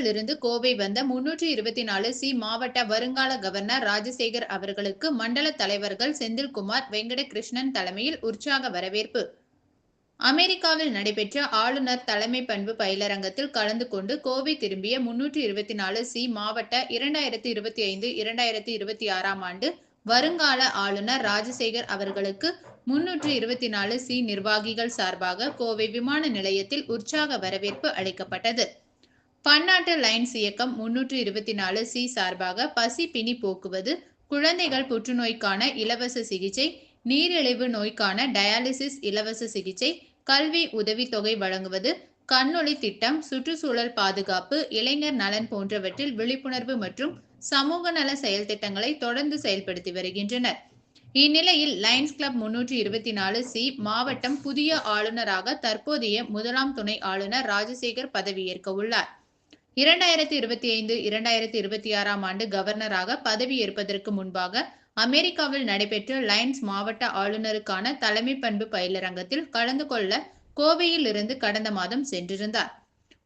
அமெரிக்காவில் இருந்து கோவை வந்த 324 மாவட்ட வருங்கால கவர்னர் ராஜசேகர் அவர்களுக்கு மண்டல தலைவர்கள் செந்தில்குமார், வெங்கடகிருஷ்ணன் தலைமையில் உற்சாக வரவேற்பு. அமெரிக்காவில் நடைபெற்ற ஆளுநர் தலைமை பண்பு பயிலரங்கத்தில் கலந்து கொண்டு கோவை திரும்பிய 324 மாவட்ட 2025-2026 ஆண்டு வருங்கால ஆளுநர் ராஜசேகர் அவர்களுக்கு 324 நிர்வாகிகள் சார்பாக கோவை விமான நிலையத்தில் உற்சாக வரவேற்பு அளிக்கப்பட்டது. பன்னாட்டு லைன்ஸ் இயக்கம் 324 சார்பாக பசி பிணி போக்குவது, குழந்தைகள் புற்றுநோய்க்கான இலவச சிகிச்சை, நீரிழிவு நோய்க்கான டயாலிசிஸ் இலவச சிகிச்சை, கல்வி உதவித்தொகை வழங்குவது, கண்ணொளி திட்டம், சுற்றுச்சூழல் பாதுகாப்பு, இளைஞர் நலன் போன்றவற்றில் விழிப்புணர்வு மற்றும் சமூக நல செயல் திட்டங்களை தொடர்ந்து செயல்படுத்தி வருகின்றனர். இந்நிலையில் லைன்ஸ் கிளப் 324 மாவட்டம் புதிய ஆளுநராக தற்போதைய முதலாம் துணை ஆளுநர் ராஜசேகர் பதவியேற்க உள்ளார். 2025-2026 ஆண்டு கவர்னராக பதவியேற்பதற்கு முன்பாக அமெரிக்காவில் நடைபெற்ற லைன்ஸ் மாவட்ட ஆளுநருக்கான தலைமை பண்பு பயிலரங்கத்தில் கலந்து கொள்ள கோவையில் இருந்து கடந்த மாதம் சென்றிருந்தார்.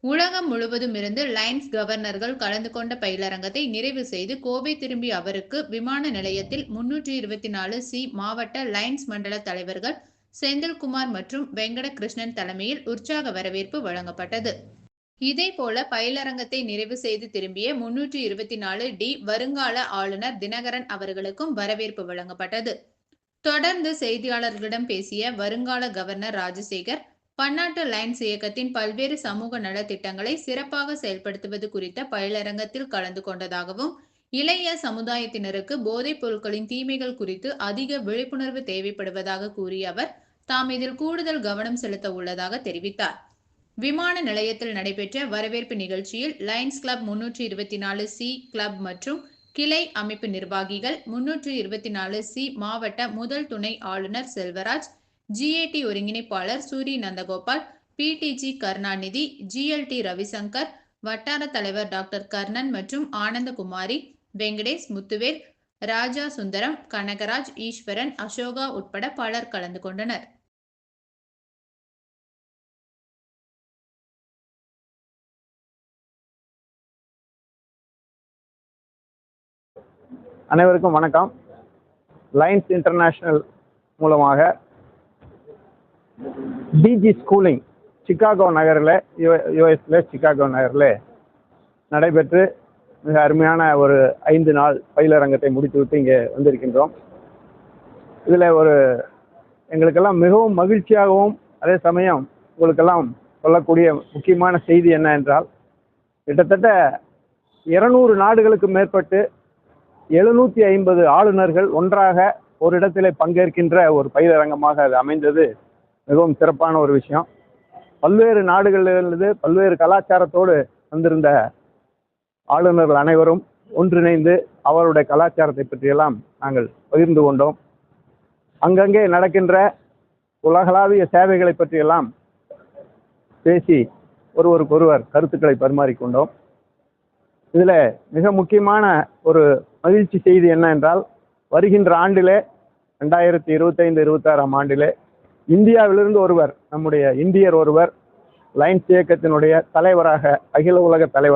உலகம் முழுவதும் இருந்து லைன்ஸ் கவர்னர்கள் கலந்து கொண்ட பயிலரங்கத்தை நிறைவு செய்து கோவை திரும்பிய அவருக்கு விமான நிலையத்தில் 324 மாவட்ட லைன்ஸ் மண்டல தலைவர்கள் செந்தில்குமார் மற்றும் வெங்கடகிருஷ்ணன் தலைமையில் உற்சாக வரவேற்பு வழங்கப்பட்டது. இதேபோல பயிலரங்கத்தை நிறைவு செய்து திரும்பிய 324 வருங்கால ஆளுநர் தினகரன் அவர்களுக்கும் வரவேற்பு வழங்கப்பட்டது. தொடர்ந்து செய்தியாளர்களிடம் பேசிய வருங்கால கவர்னர் ராஜசேகர், பன்னாட்டு லைன்ஸ் இயக்கத்தின் பல்வேறு சமூக நல திட்டங்களை சிறப்பாக செயல்படுத்துவது குறித்த பயிலரங்கத்தில் கலந்து கொண்டதாகவும், இளைய சமுதாயத்தினருக்கு போதைப் பொருட்களின் தீமைகள் குறித்து அதிக விழிப்புணர்வு தேவைப்படுவதாக கூறிய அவர், தாம் இதில் கூடுதல் கவனம் செலுத்த உள்ளதாக தெரிவித்தார். விமான நிலையத்தில் நடைபெற்ற வரவேற்பு நிகழ்ச்சியில் லைன்ஸ் கிளப் 324 கிளப் மற்றும் கிளை அமைப்பு நிர்வாகிகள், 324 மாவட்ட முதல் துணை ஆளுநர் செல்வராஜ், GAT ஒருங்கிணைப்பாளர் சூரி நந்தகோபால், PTG கருணாநிதி, GLT ரவிசங்கர், வட்டார தலைவர் டாக்டர் கர்ணன் மற்றும் ஆனந்தகுமாரி, வெங்கடேஷ், முத்துவேல், ராஜா சுந்தரம், கனகராஜ், ஈஸ்வரன், அசோகா உட்பட பலர் கலந்து கொண்டனர். அனைவருக்கும் வணக்கம். லைன்ஸ் இன்டர்நேஷனல் மூலமாக டிஜி ஸ்கூலிங் சிகாகோ நகரில், யுஎஸ்ல சிகாகோ நகரில் நடைபெற்று மிக அருமையான ஒரு 5 நாள் பயிலரங்கத்தை முடித்துவிட்டு இங்கே வந்திருக்கின்றோம். இதில் எங்களுக்கெல்லாம் மிகவும் மகிழ்ச்சியாகவும் அதே சமயம் உங்களுக்கெல்லாம் சொல்லக்கூடிய முக்கியமான செய்தி என்ன என்றால், கிட்டத்தட்ட 200 நாடுகளுக்கு மேற்பட்டு 750 ஆளுநர்கள் ஒன்றாக ஒரு இடத்திலே பங்கேற்கின்ற ஒரு பயிலரங்கமாக அது அமைந்தது மிகவும் சிறப்பான ஒரு விஷயம். பல்வேறு நாடுகளிலிருந்து பல்வேறு கலாச்சாரத்தோடு வந்திருந்த ஆளுநர்கள் அனைவரும் ஒன்றிணைந்து அவருடைய கலாச்சாரத்தை பற்றியெல்லாம் நாங்கள் பகிர்ந்து கொண்டோம். அங்கங்கே நடக்கின்ற உலகளாவிய சேவைகளை பற்றியெல்லாம் பேசி ஒருவருக்கொருவர் கருத்துக்களை பரிமாறிக்கொண்டோம். இதில் மிக முக்கியமான ஒரு மகிழ்ச்சி செய்தி என்ன என்றால், வருகின்ற ஆண்டிலே 2025-26 ஆண்டிலே இந்தியாவிலிருந்து ஒருவர், நம்முடைய இந்தியர் ஒருவர் லைன்ஸ் இயக்கத்தினுடைய தலைவராக, அகில உலக தலைவர்